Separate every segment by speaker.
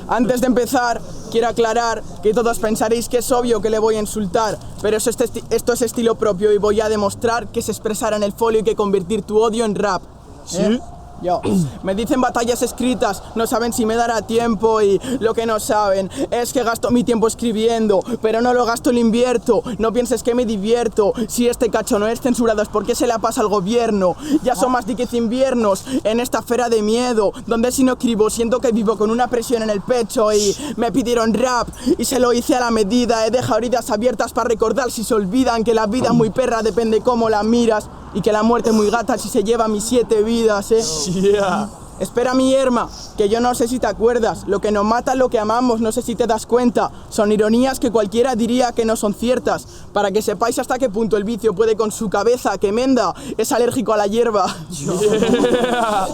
Speaker 1: Antes de empezar, quiero aclarar que todos pensaréis que es obvio que le voy a insultar, pero esto es estilo propio y voy a demostrar que se expresará en el folio y que convertir tu odio en rap.
Speaker 2: ¿Sí?
Speaker 1: Yo. Me dicen batallas escritas, no saben si me dará tiempo y lo que no saben es que gasto mi tiempo escribiendo, pero no lo gasto, lo invierto. No pienses que me divierto, si este cacho no es censurado es porque se la pasa al gobierno. Ya son más de 10 inviernos en esta esfera de miedo, donde si no escribo siento que vivo con una presión en el pecho y me pidieron rap y se lo hice a la medida. He dejado heridas abiertas para recordar si se olvidan que la vida es muy perra, depende cómo la miras. Y que la muerte es muy gata si se lleva mis 7 vidas,
Speaker 2: Yeah.
Speaker 1: Espera mi herma, que yo no sé si te acuerdas. Lo que nos mata es lo que amamos, no sé si te das cuenta. Son ironías que cualquiera diría que no son ciertas. Para que sepáis hasta qué punto el vicio puede con su cabeza, que Menda es alérgico a la hierba.
Speaker 2: Yeah.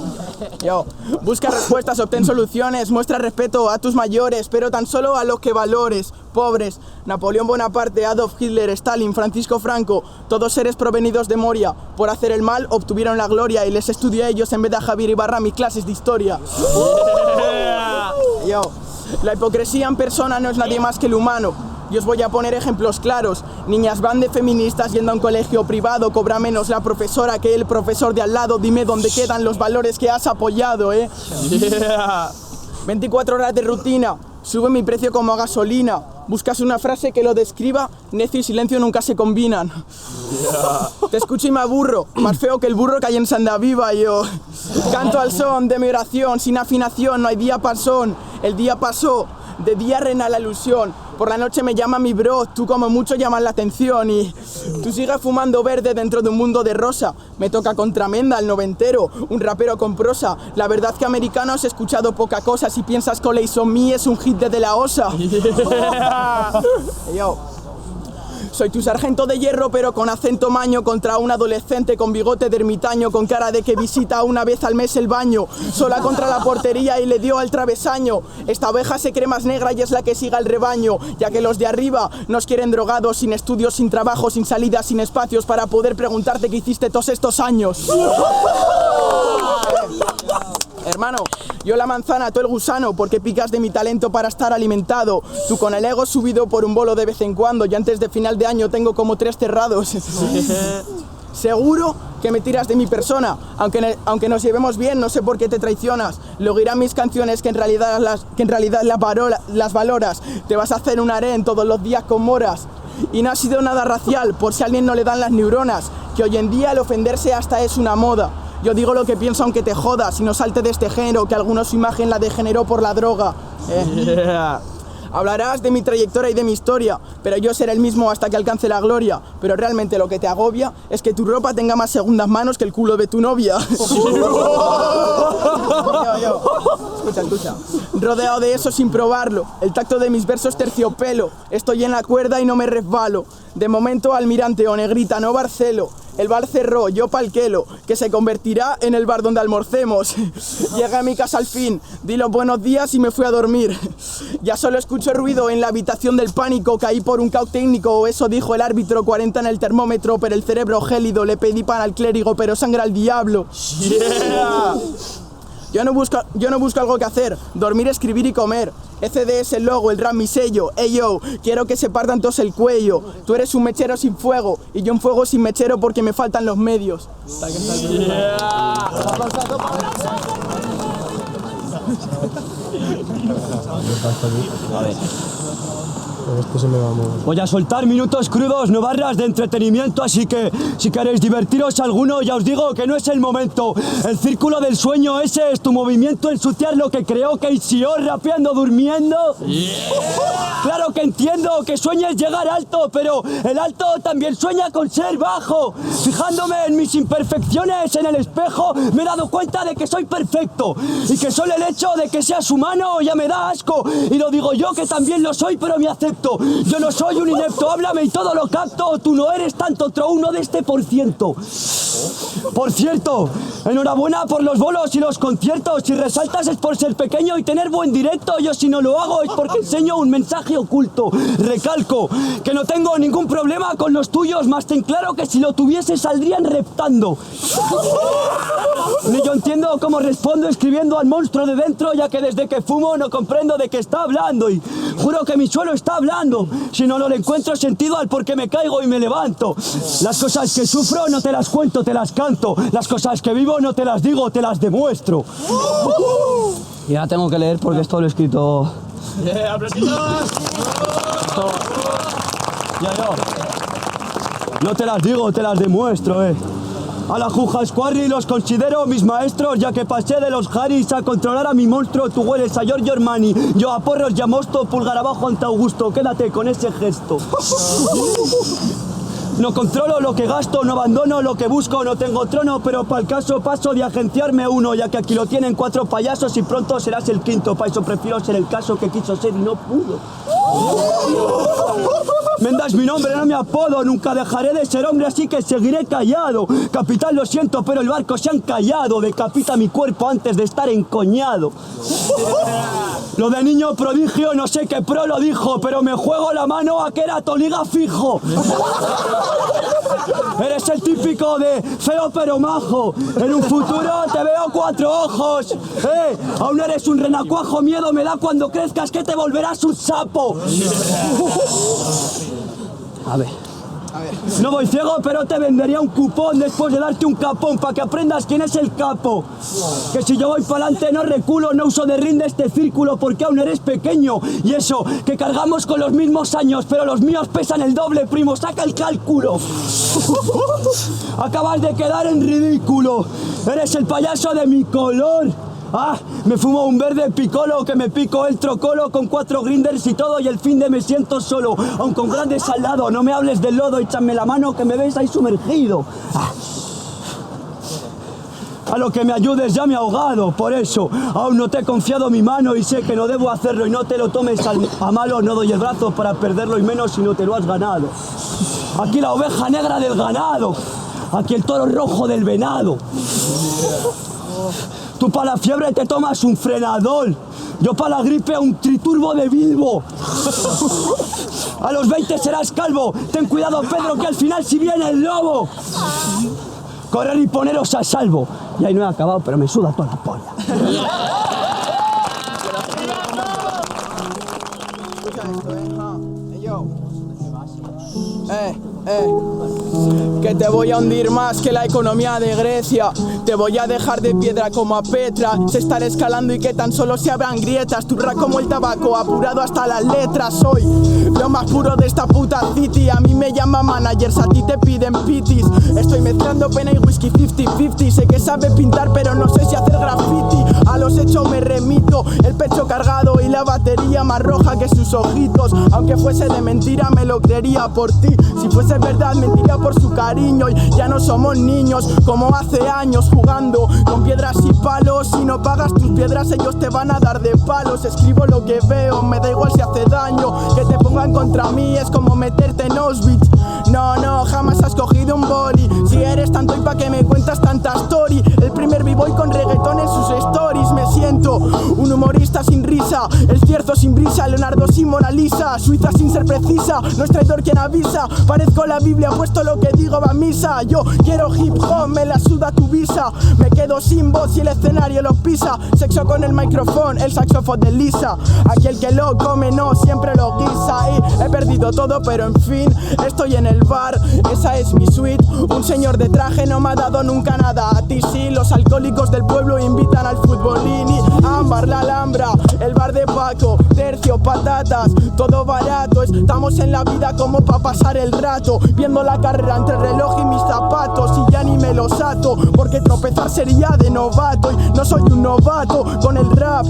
Speaker 1: Yo, busca respuestas, obtén soluciones, muestra respeto a tus mayores, pero tan solo a los que valores. Pobres, Napoleón Bonaparte, Adolf Hitler, Stalin, Francisco Franco, todos seres provenidos de Moria. Por hacer el mal obtuvieron la gloria y les estudié a ellos en vez de a Javier Ibarra mis clases de historia.
Speaker 2: Yeah.
Speaker 1: Yo, la hipocresía en persona no es nadie más que el humano. Y os voy a poner ejemplos claros. Niñas van de feministas yendo a un colegio privado, cobra menos la profesora que el profesor de al lado. Dime dónde quedan los valores que has apoyado,
Speaker 2: Yeah.
Speaker 1: 24 horas de rutina, sube mi precio como a gasolina. Buscas una frase que lo describa, necio y silencio nunca se combinan.
Speaker 2: Yeah.
Speaker 1: Te escucho y me aburro, más feo que el burro que hay en Santa Viva. Yo canto al son de mi oración, sin afinación, no hay diapasón. El día pasó, de día reina la ilusión. Por la noche me llama mi bro, tú como mucho llamas la atención. Y tú sigues fumando verde dentro de un mundo de rosa. Me toca contra Menda, el noventero, un rapero con prosa. La verdad que americanos he escuchado poca cosa. Si piensas que Lace on Me es un hit de la Osa.
Speaker 2: Yeah.
Speaker 1: Yo. Soy tu sargento de hierro pero con acento maño contra un adolescente con bigote de ermitaño con cara de que visita una vez al mes el baño. Sola contra la portería y le dio al travesaño. Esta oveja se cree más negra y es la que siga el rebaño, ya que los de arriba nos quieren drogados, sin estudios, sin trabajo, sin salidas, sin espacios para poder preguntarte qué hiciste todos estos años. Hermano, yo la manzana, tú el gusano, porque picas de mi talento para estar alimentado. Tú con el ego subido por un bolo de vez en cuando, y antes de final de año tengo como 3 cerrados. Seguro que me tiras de mi persona, aunque nos llevemos bien, no sé por qué te traicionas. Luego irán mis canciones que en realidad las valoras. Te vas a hacer un harén todos los días con moras. Y no ha sido nada racial, por si a alguien no le dan las neuronas, que hoy en día el ofenderse hasta es una moda. Yo digo lo que pienso aunque te jodas y no salte de este género, que algunos su imagen la degeneró por la droga.
Speaker 2: Yeah.
Speaker 1: Hablarás de mi trayectoria y de mi historia, pero yo seré el mismo hasta que alcance la gloria. Pero realmente lo que te agobia es que tu ropa tenga más segundas manos que el culo de tu novia. Escucha. Rodeado de eso sin probarlo, el tacto de mis versos terciopelo. Estoy en la cuerda y no me resbalo. De momento almirante o negrita, no Barcelo. El bar cerró, yo palquelo, que se convertirá en el bar donde almorcemos. Llegué a mi casa al fin, di los buenos días y me fui a dormir. Ya solo escucho ruido en la habitación del pánico, caí por un caos técnico, o eso dijo el árbitro, 40 en el termómetro, pero el cerebro gélido, le pedí pan al clérigo, pero sangra al diablo.
Speaker 2: Yeah.
Speaker 1: Yo no busco algo que hacer, dormir, escribir y comer. ECD es el logo, el rap mi sello. Ey yo, quiero que se partan todos el cuello. Tú eres un mechero sin fuego y yo un fuego sin mechero porque me faltan los medios.
Speaker 2: Yeah.
Speaker 3: Esto se me va muy...
Speaker 4: Voy a soltar minutos crudos, no barras de entretenimiento, así que si queréis divertiros alguno, ya os digo que no es el momento. El círculo del sueño, ese es tu movimiento, ensuciar lo que creó KCO rapeando, durmiendo.
Speaker 2: Yeah.
Speaker 4: Claro que entiendo que sueñes llegar alto, pero el alto también sueña con ser bajo. Fijándome en mis imperfecciones en el espejo, me he dado cuenta de que soy perfecto y que solo el hecho de que seas humano ya me da asco. Y lo digo yo que también lo soy, pero me acepto. inepto. Yo no soy un inepto, háblame y todo lo capto. Tú no eres tanto otro uno de este por ciento. Por cierto, enhorabuena por los bolos y los conciertos. Si resaltas es por ser pequeño y tener buen directo. Yo si no lo hago es porque enseño un mensaje oculto. Recalco que no tengo ningún problema con los tuyos, más ten claro que si lo tuviese saldrían reptando. Ni yo entiendo cómo respondo escribiendo al monstruo de dentro, ya que desde que fumo no comprendo de qué está hablando. Y juro que mi suelo está hablando. Si no le encuentro sentido al por qué me caigo y me levanto. Las cosas que sufro no te las cuento, te las canto. Las cosas que vivo no te las digo, te las demuestro. Y ya tengo que leer porque esto lo he escrito... Ya yo. No te las digo, te las demuestro, A la Juja Squarri los considero mis maestros, ya que pasé de los Harris a controlar a mi monstruo. Tú hueles a Giorgio Armani, yo a porros y a mosto, pulgar abajo ante Augusto. Quédate con ese gesto. No controlo lo que gasto, no abandono lo que busco, no tengo trono, pero para el caso paso de agenciarme uno, ya que aquí lo tienen 4 payasos y pronto serás el quinto. Para eso prefiero ser el caso que quiso ser y no pudo. Menda es mi nombre, no mi apodo, nunca dejaré de ser hombre, así que seguiré callado. Capitán, lo siento, pero el barco se han callado. Decapita mi cuerpo antes de estar encoñado. Lo de niño prodigio, no sé qué pro lo dijo, pero me juego la mano a que era Toliga fijo. Eres el típico de feo pero majo. En un futuro te veo 4 ojos. Aún eres un renacuajo, miedo me da cuando crezcas que te volverás un sapo. A ver. No voy ciego, pero te vendería un cupón después de darte un capón para que aprendas quién es el capo. Que si yo voy para adelante no reculo, no uso de rinde este círculo porque aún eres pequeño. Y eso, que cargamos con los mismos años, pero los míos pesan el doble, primo, saca el cálculo. Acabas de quedar en ridículo. Eres el payaso de mi color. Me fumo un verde picolo que me pico el trocolo con 4 grinders y todo y el fin de me siento solo, aun con grandes al lado. No me hables del lodo, échame la mano que me ves ahí sumergido. A lo que me ayudes ya me he ahogado, por eso aún no te he confiado mi mano y sé que no debo hacerlo y no te lo tomes a malo. No doy el brazo para perderlo y menos si no te lo has ganado. Aquí la oveja negra del ganado, aquí el toro rojo del venado. Tú para la fiebre te tomas un frenador, yo para la gripe un triturbo de Bilbo. A los 20 serás calvo, ten cuidado Pedro que al final si viene el lobo. Correr y poneros a salvo. Y ahí no he acabado, pero me suda toda la polla.
Speaker 1: Que te voy a hundir más que la economía de Grecia. Te voy a dejar de piedra como a Petra. Se estará escalando y que tan solo se abran grietas. Turra como el tabaco, apurado hasta las letras. Soy lo más puro de esta puta city. A mí me llaman managers, a ti te piden pitis. Estoy mezclando pena y whisky 50-50. Sé que sabe pintar pero no sé si hacer graffiti. A los hechos me remito, el pecho cargado y la batería más roja que sus ojitos. Aunque fuese de mentira me lo creería por ti. Si fuese verdad mentiría por su cariño. Y ya no somos niños como hace años, jugando con piedras y palos. Si no pagas tus piedras ellos te van a dar de palos. Escribo lo que veo, me da igual si hace daño. Que te pongan contra mí es como meterte en Auschwitz. No, jamás has cogido un boli. Si eres tanto y pa' que me cuentas tanta story. El primer b-boy con reggaetón en sus stories. Me siento un humorista sin risa, el cierzo sin brisa, Leonardo sin Mona Lisa, Suiza sin ser precisa, no es traidor quien avisa. Parezco la Biblia, puesto lo que digo va a misa. Yo quiero hip hop, me la suda tu visa. Me quedo sin voz y el escenario lo pisa. Sexo con el micrófono, el saxofón de Lisa. Aquí el que lo come no siempre lo guisa. Y he perdido todo pero en fin estoy en el bar, esa es mi suite. Un señor de traje no me ha dado nunca nada. A ti sí, los alcohólicos del pueblo invitan al futbolini. Ámbar, la Alhambra, el bar de Paco, tercio, patatas, todo barato. Estamos en la vida como pa' pasar el rato, viendo la carrera entre el reloj y mis zapatos. Y ya ni me los ato, porque tropezar sería de novato. Y no soy un novato con el rap,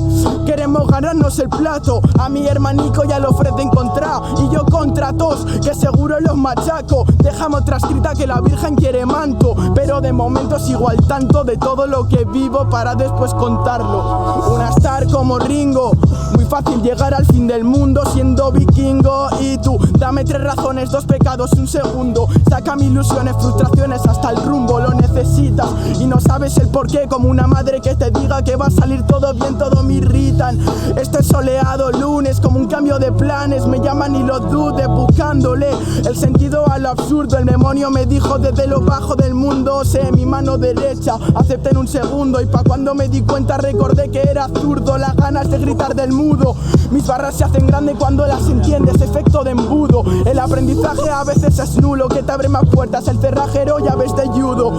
Speaker 1: queremos ganarnos el plato. A mi hermanico ya le ofrecen contra, y yo contra todos, que seguro los machaco. Dejamos transcrita que la Virgen quiere manto, pero de momento sigo al tanto de todo lo que vivo para después contarlo. Una star como Ringo, muy muy fácil llegar al fin del mundo siendo vikingo. Y tú, dame 3 razones, 2 pecados, 1 segundo. Saca mis ilusiones, frustraciones, hasta el rumbo lo necesitas y no sabes el porqué, como una madre que te diga que va a salir todo bien, todo me irritan. Este soleado lunes, como un cambio de planes, me llaman y lo dude, buscándole el sentido a lo absurdo. El demonio me dijo desde lo bajo del mundo, sé mi mano derecha, acepté en un segundo y pa' cuando me di cuenta recordé que era zurdo. Las ganas de gritar del mudo, mis barras se hacen grandes cuando las entiendes, efecto de embudo. El aprendizaje a veces es nulo, que te abre más puertas, el cerrajero llaves de judo.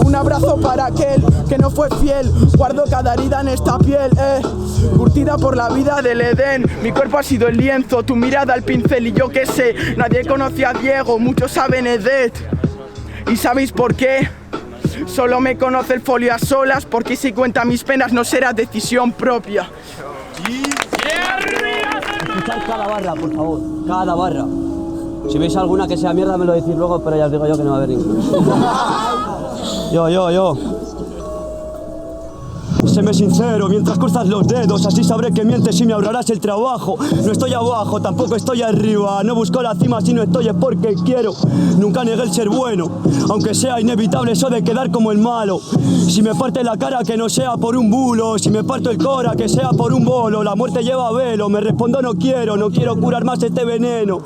Speaker 1: Un abrazo para aquel que no fue fiel, guardo cada herida en esta piel, curtida por la vida del Edén. Mi cuerpo ha sido el lienzo, tu mirada el pincel y yo qué sé. Nadie conoce a Diego, muchos saben Edet. ¿Y sabéis por qué? Solo me conoce el folio a solas, porque si cuenta mis penas no será decisión propia.
Speaker 4: Escuchar cada barra, por favor, cada barra. Si veis alguna que sea mierda me lo decís luego, pero ya os digo yo que no va a haber ninguna. Yo. Séme sincero mientras cruzas los dedos, así sabré que mientes y me ahorrarás el trabajo. No estoy abajo, tampoco estoy arriba, no busco la cima si no estoy es porque quiero. Nunca negué el ser bueno, aunque sea inevitable eso de quedar como el malo. Si me parte la cara que no sea por un bulo, si me parto el cora que sea por un bolo. La muerte lleva velo, me respondo no quiero curar más este veneno.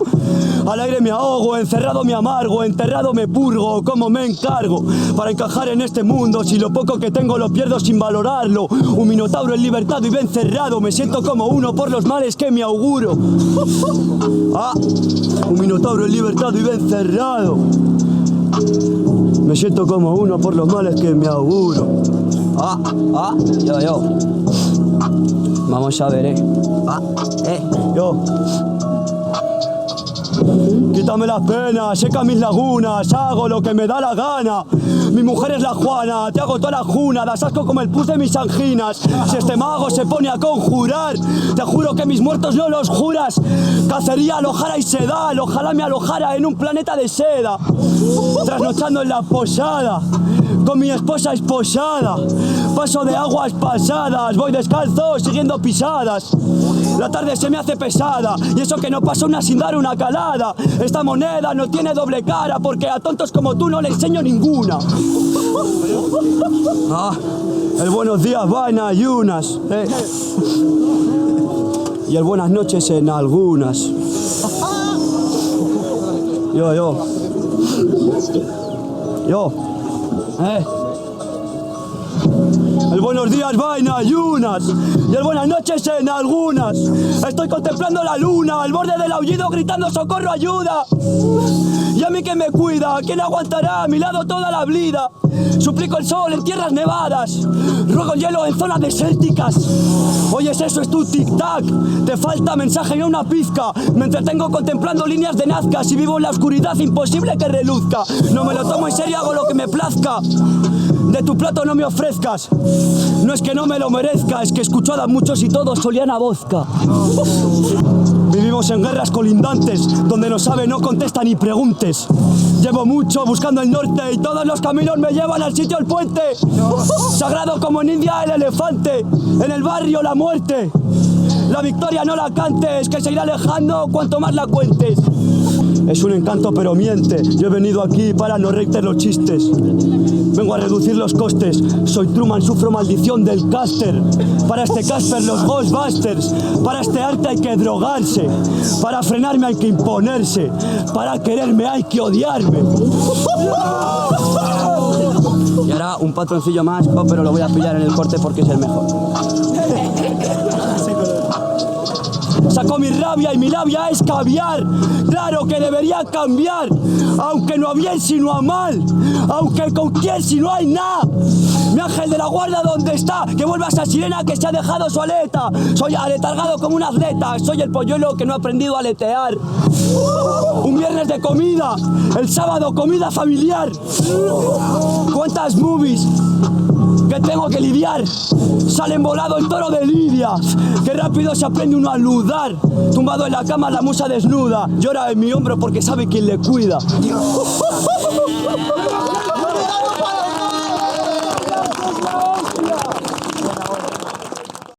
Speaker 4: Al aire me ahogo, encerrado me amargo, enterrado me purgo, como me encargo para encajar en este mundo. Si lo poco que tengo lo pierdo sin valorarlo. Un minotauro en libertad vive encerrado, me siento como uno por los males que me auguro. Un minotauro en libertad vive encerrado, me siento como uno por los males que me auguro. Yo. Vamos a ver, yo. Quítame las penas, seca mis lagunas, hago lo que me da la gana. Mi mujer es la Juana, te hago toda la juna, das asco como el pus de mis anginas. Si este mago se pone a conjurar, te juro que mis muertos no los juras. Cacería, alojara y sedal, ojalá me alojara en un planeta de seda. Trasnochando en la posada, con mi esposa esposada. Paso de aguas pasadas, voy descalzo siguiendo pisadas. La tarde se me hace pesada y eso que no pasa una sin dar una calada. Esta moneda no tiene doble cara porque a tontos como tú no le enseño ninguna. El buenos días va en ayunas, y el buenas noches en algunas. Yo. El buenos días va en ayunas y el buenas noches en algunas. Estoy contemplando la luna al borde del aullido gritando socorro, ayuda. Y a mí que me cuida, ¿quién aguantará a mi lado toda la vida? Suplico el sol en tierras nevadas, ruego el hielo en zonas desérticas. Oyes eso, es tu tic-tac, te falta mensaje y no una pizca. Me entretengo contemplando líneas de Nazca, si vivo en la oscuridad imposible que reluzca. No me lo tomo en serio, hago lo que me plazca. De tu plato no me ofrezcas, no es que no me lo merezca, es que escucho a muchos y todos solían a Bozca. Vivimos en guerras colindantes, donde no sabe, no contesta ni preguntes. Llevo mucho buscando el norte y todos los caminos me llevan al sitio el puente. Sagrado como en India el elefante, en el barrio la muerte. La victoria no la cantes, que se irá alejando cuanto más la cuentes. Es un encanto pero miente, yo he venido aquí para no reírte los chistes. Vengo a reducir los costes, soy Truman, sufro maldición del caster. Para este Casper los Ghostbusters, para este arte hay que drogarse. Para frenarme hay que imponerse, para quererme hay que odiarme. Y ahora un patroncillo más, pero lo voy a pillar en el corte porque es el mejor. Saco mi rabia y mi labia es caviar. Claro que debería cambiar, aunque no a bien sino a mal, aunque con quién si no hay nada. Mi ángel de la guarda, ¿dónde está? Que vuelva esa sirena que se ha dejado su aleta. Soy aletargado como un atleta, soy el polluelo que no ha aprendido a aletear. Un viernes de comida, el sábado comida familiar. ¿Cuántas movies que tengo que lidiar? Salen volado el toro de Lidia. Qué rápido se aprende uno a ludar. Tumbado en la cama la musa desnuda, llora en mi hombro porque sabe quién le cuida.